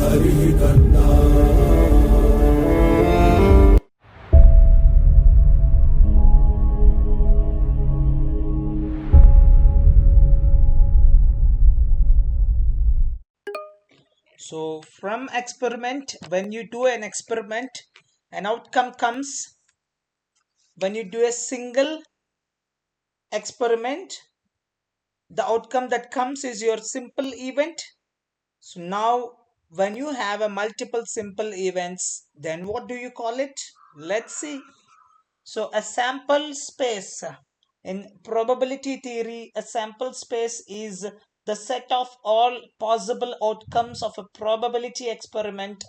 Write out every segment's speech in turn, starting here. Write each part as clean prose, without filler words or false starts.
हरि करना। So from experiment, when you do an experiment, an outcome comes. When you do a single experiment, the outcome that comes is your simple event. So now when you have a multiple simple events, then what do you call it? Let's see. So a sample space, in probability theory, a sample space is the set of all possible outcomes of a probability experiment.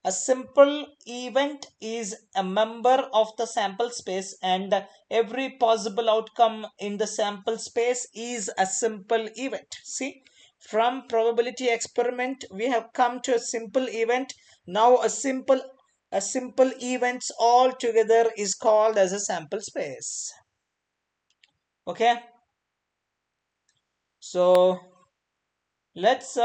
A simple event is a member of the sample space, and every possible outcome in the sample space is a simple event. See, from probability experiment we have come to a simple event. Now a simple events all together is called as a sample space. Okay, so let's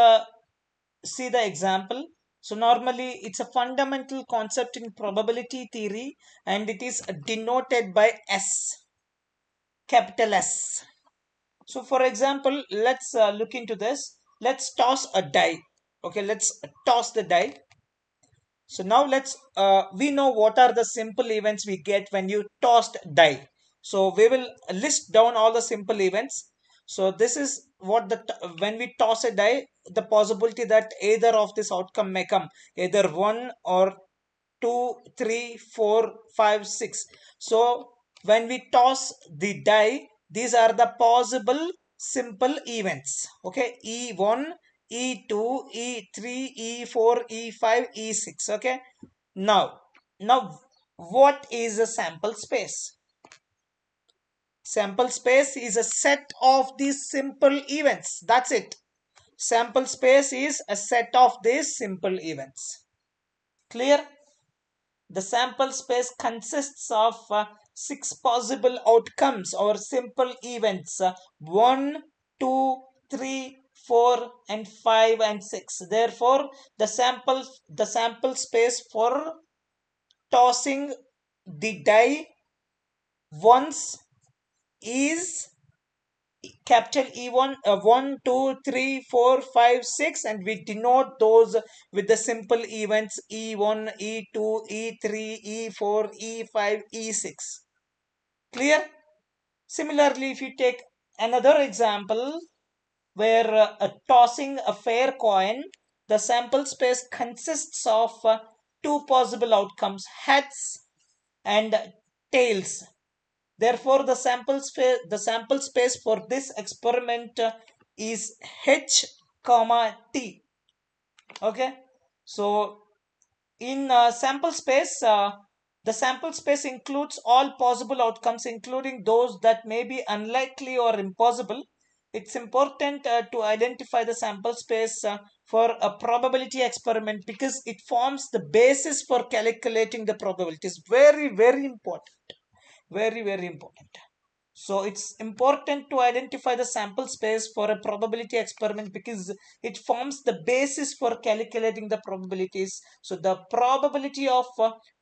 see the example. So normally it's a fundamental concept in probability theory, and it is denoted by S, capital S. So for example, let's look into this. Let's toss a die. Okay, let's toss the die. So now let's we know what are the simple events we get when you tossed die. So we will list down all the simple events. So this is what when we toss a die, the possibility that either of this outcome may come, either 1 or 2, 3, 4, 5, 6. So when we toss the die, these are the possible simple events. Okay, E1, E2, E3, E4, E5, E6. Okay, now what is a sample space? Sample space is a set of these simple events. That's it. Sample space is a set of these simple events. Clear? The sample space consists of 6 possible outcomes or simple events, 1, 2, 3, 4 and 5 and 6. Therefore the sample space for tossing the die once is capital E1, 1, 2, 3, 4, 5, 6, and we denote those with the simple events E1, E2, E3, E4, E5, E6. Clear? Similarly, if you take another example where tossing a fair coin, the sample space consists of 2 possible outcomes, heads and tails. Therefore, the sample space for this experiment is H, comma T. Okay, so in the sample space includes all possible outcomes, including those that may be unlikely or impossible. It's important to identify the sample space for a probability experiment because it forms the basis for calculating the probabilities. Very, very important. Very, very important. So it's important to identify the sample space for a probability experiment because it forms the basis for calculating the probabilities. So the probability of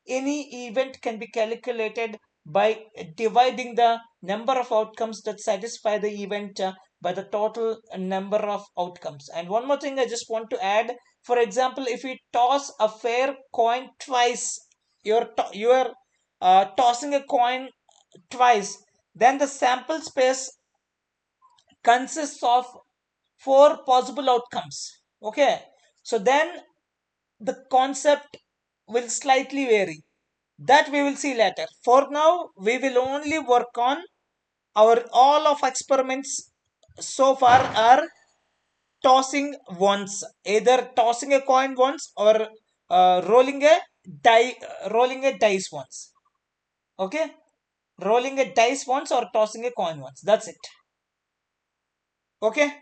any event can be calculated by dividing the number of outcomes that satisfy the event by the total number of outcomes. And one more thing I just want to add, for example, if you toss a fair coin twice, you're tossing a coin twice, then the sample space consists of 4 possible outcomes. Okay, so then the concept will slightly vary. That we will see later. For now, we will only work on our all of experiments so far are tossing once, either tossing a coin once or rolling a dice once. Okay, rolling a dice once or tossing a coin once. That's it. Okay.